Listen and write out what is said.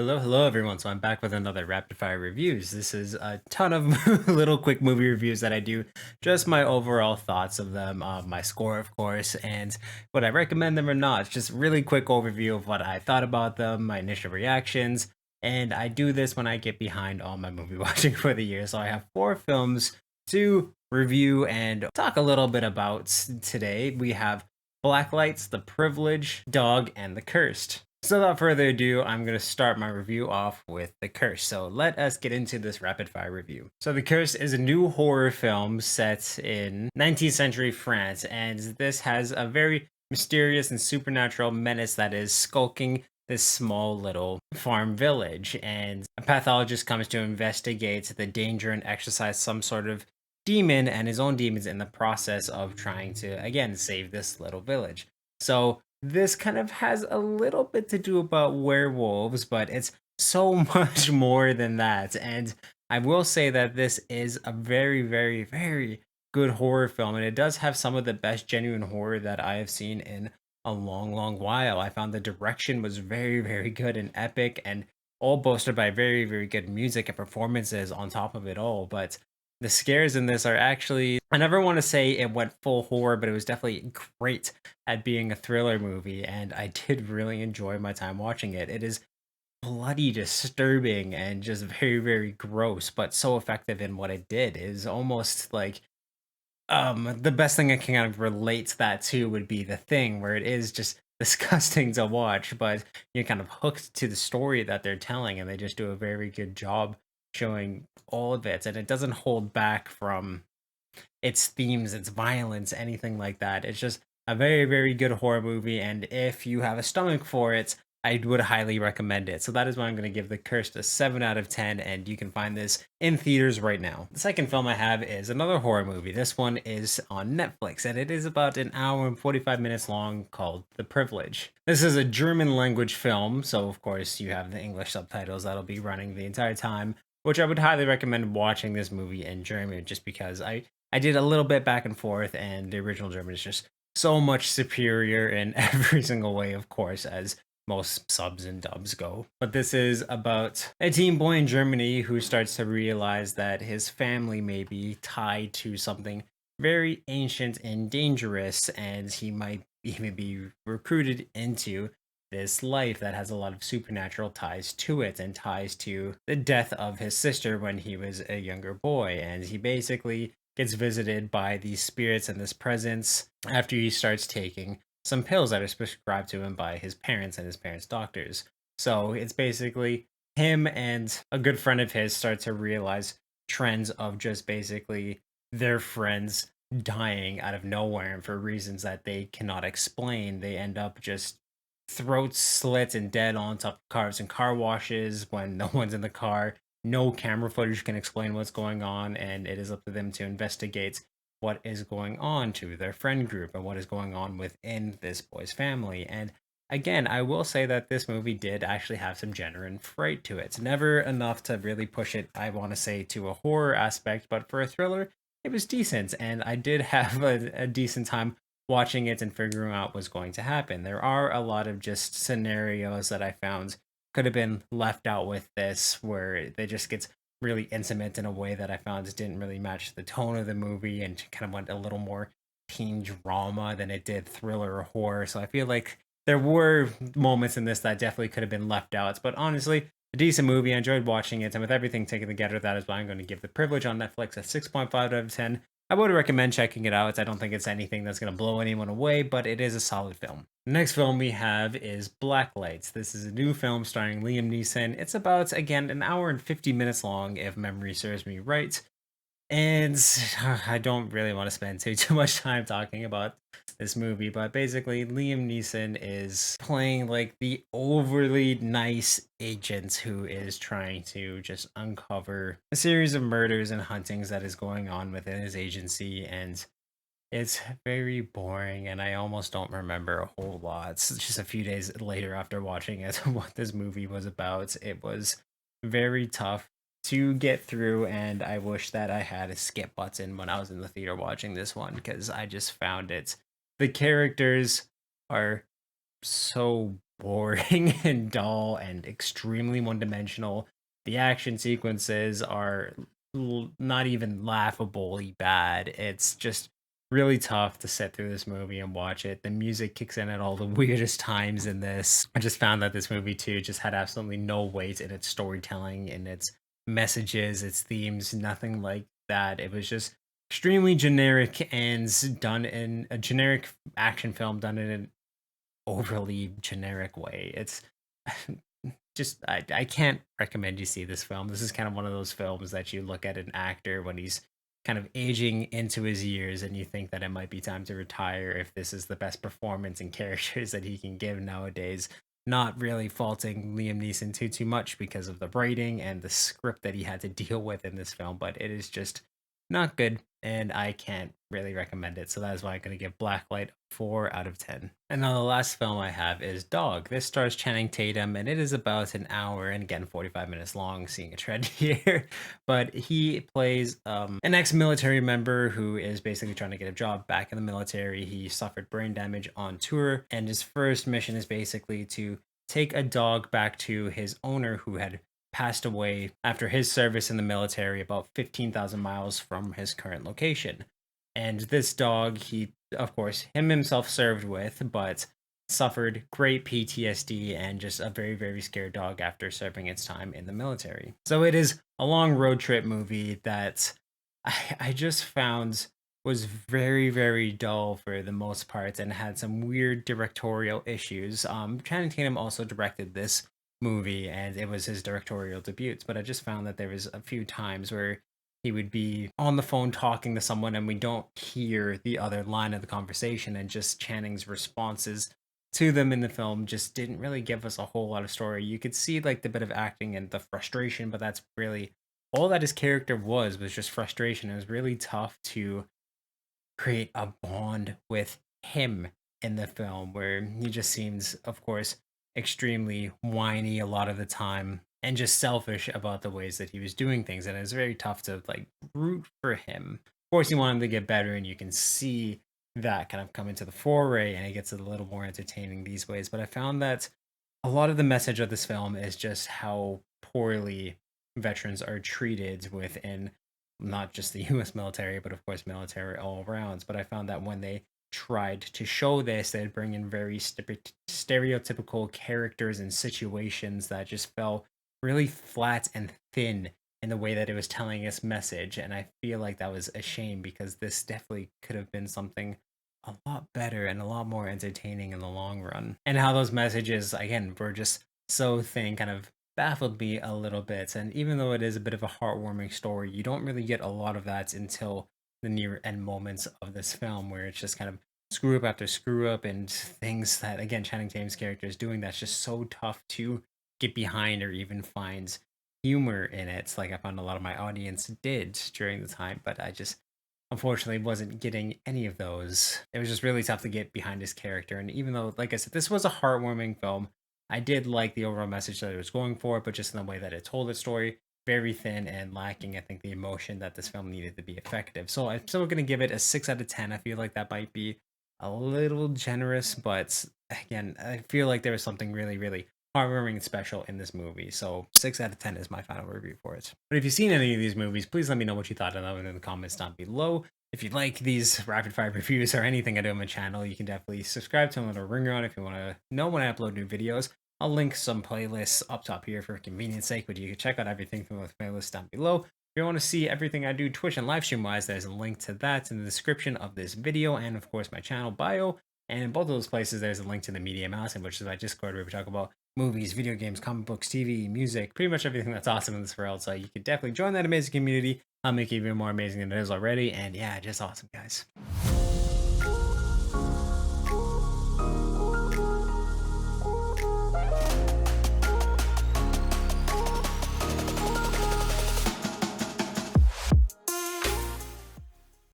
Hello everyone. So I'm back with another rapid fire reviews. This is a ton of little quick movie reviews that I do, just my overall thoughts of them, my score, of course, and would I recommend them or not. Just really quick overview of what I thought about them, my initial reactions, and I do this when I get behind on my movie watching for the year. So I have four films to review and talk a little bit about today. We have Blacklights, The Privilege, Dog, and The Cursed. So without further ado, I'm going to start my review off with The Curse. So let us get into this rapid fire review. So The Curse is a new horror film set in 19th century France, and this has a very mysterious and supernatural menace that is skulking this small little farm village. And a pathologist comes to investigate the danger and exorcise some sort of demon and his own demons in the process of trying to, again, save this little village. So this kind of has a little bit to do about werewolves, but it's so much more than that. And I will say that this is a very good horror film, and it does have some of the best genuine horror that I have seen in a long while. I found the direction was very good and epic, and all boasted by very good music and performances on top of it all. But the scares in this are actually, I never want to say it went full horror, but it was definitely great at being a thriller movie, and I did really enjoy my time watching it. It is bloody disturbing and just very gross, but so effective in what it did. It is almost like the best thing I can kind of relate that to would be The Thing, where it is just disgusting to watch, but you're kind of hooked to the story that they're telling, and they just do a very good job showing all of it, and it doesn't hold back from its themes, its violence, anything like that. It's just a very good horror movie, and if you have a stomach for it, I would highly recommend it. So that is why I'm going to give The Cursed a 7 out of 10, and you can find this in theaters right now. The second film I have is another horror movie. This one is on Netflix, and it is about an hour and 45 minutes long, called The Privilege. This is a German language film, so of course you have the English subtitles that'll be running the entire time, which I would highly recommend watching this movie in German, just because I did a little bit back and forth, and the original German is just so much superior in every single way, of course, as most subs and dubs go. But this is about a teen boy in Germany who starts to realize that his family may be tied to something very ancient and dangerous, and he might even be recruited into this life that has a lot of supernatural ties to it, and ties to the death of his sister when he was a younger boy. And he basically gets visited by these spirits and this presence after he starts taking some pills that are prescribed to him by his parents and his parents' doctors. So it's basically him and a good friend of his start to realize trends of just basically their friends dying out of nowhere, and for reasons that they cannot explain. They end up just throats slit and dead on top of cars and car washes when no one's in the car. No camera footage can explain what's going on, and it is up to them to investigate what is going on to their friend group and what is going on within this boy's family. And again, I will say that this movie did actually have some genuine fright to it. It's never enough to really push it, I want to say, to a horror aspect, but for a thriller, it was decent, and I did have a decent time watching it and figuring out what's going to happen. There are a lot of just scenarios that I found could have been left out with this, where they just gets really intimate in a way that I found didn't really match the tone of the movie, and kind of went a little more teen drama than it did thriller or horror. So I feel like there were moments in this that definitely could have been left out. But honestly, a decent movie. I enjoyed watching it, and with everything taken together, that is why I'm going to give The Privilege on Netflix a 6.5 out of 10. I would recommend checking it out. I don't think it's anything that's going to blow anyone away, but it is a solid film. The next film we have is Blacklight. This is a new film starring Liam Neeson. It's about, again, an hour and 50 minutes long, if memory serves me right. And I don't really want to spend too much time talking about this movie, but basically Liam Neeson is playing like the overly nice agent who is trying to just uncover a series of murders and huntings that is going on within his agency, and it's very boring, and I almost don't remember a whole lot. It's just a few days later after watching it what this movie was about. It was very tough to get through, and I wish that I had a skip button when I was in the theater watching this one, because I just found it. The characters are so boring and dull and extremely one-dimensional. The action sequences are not even laughably bad. It's just really tough to sit through this movie and watch it. The music kicks in at all the weirdest times in this. I just found that this movie too just had absolutely no weight in its storytelling, in its messages, its themes, nothing like that. It was just extremely generic and done in a generic action film done in an overly generic way. It's just I can't recommend you see this film. This is kind of one of those films that you look at an actor when he's kind of aging into his years and you think that it might be time to retire if this is the best performance and characters that he can give nowadays. Not really faulting Liam Neeson too much because of the writing and the script that he had to deal with in this film, but it is just not good, and I can't really recommend it. So that is why I'm going to give Blacklight 4 out of 10. And now the last film I have is Dog. This stars Channing Tatum, and it is about an hour and again 45 minutes long, seeing a trend here. But he plays an ex-military member who is basically trying to get a job back in the military. He suffered brain damage on tour, and his first mission is basically to take a dog back to his owner who had passed away after his service in the military about 15,000 miles from his current location. And this dog, he, of course, himself served with, but suffered great PTSD and just a very scared dog after serving its time in the military. So it is a long road trip movie that I just found was very dull for the most part and had some weird directorial issues. Channing Tatum also directed this movie and it was his directorial debut, but I just found that there was a few times where he would be on the phone talking to someone and we don't hear the other line of the conversation, and just Channing's responses to them in the film just didn't really give us a whole lot of story. You could see like the bit of acting and the frustration, but that's really all that his character was just frustration. It was really tough to create a bond with him in the film, where he just seems, of course, extremely whiny a lot of the time and just selfish about the ways that he was doing things, and it's very tough to like root for him. Of course you want him to get better, and you can see that kind of come into the foray, and it gets a little more entertaining these ways. But I found that a lot of the message of this film is just how poorly veterans are treated within not just the US military, but of course military all around. But I found that when they tried to show this, they'd bring in very stereotypical characters and situations that just fell really flat and thin in the way that it was telling its message. And I feel like that was a shame, because this definitely could have been something a lot better and a lot more entertaining in the long run. And how those messages, again, were just so thin kind of baffled me a little bit. And even though it is a bit of a heartwarming story, you don't really get a lot of that until the near end moments of this film, where it's just kind of screw up after screw up and things that, again, Channing Tatum's character is doing that's just so tough to get behind or even find humor in it, like I found a lot of my audience did during the time. But I just unfortunately wasn't getting any of those. It was just really tough to get behind his character. And even though, like I said, this was a heartwarming film, I did like the overall message that it was going for, but just in the way that it told its story, very thin and lacking, I think, the emotion that this film needed to be effective. So I'm still going to give it a 6 out of 10. I feel like that might be a little generous, but again, I feel like there was something really heartwarming and special in this movie. So 6 out of 10 is my final review for it. But if you've seen any of these movies, please let me know what you thought of them in the comments down below. If you like these rapid fire reviews or anything I do on my channel, you can definitely subscribe to my little ringer on if you want to know when I upload new videos. I'll link some playlists up top here for convenience sake, but you can check out everything from those playlists down below. If you want to see everything I do Twitch and live stream wise, there's a link to that in the description of this video, and of course my channel bio. And in both of those places, there's a link to the Media Mouse, which is my Discord, where we talk about movies, video games, comic books, TV, music, pretty much everything that's awesome in this world. So you can definitely join that amazing community. I'll make it even more amazing than it is already. And yeah, just awesome, guys.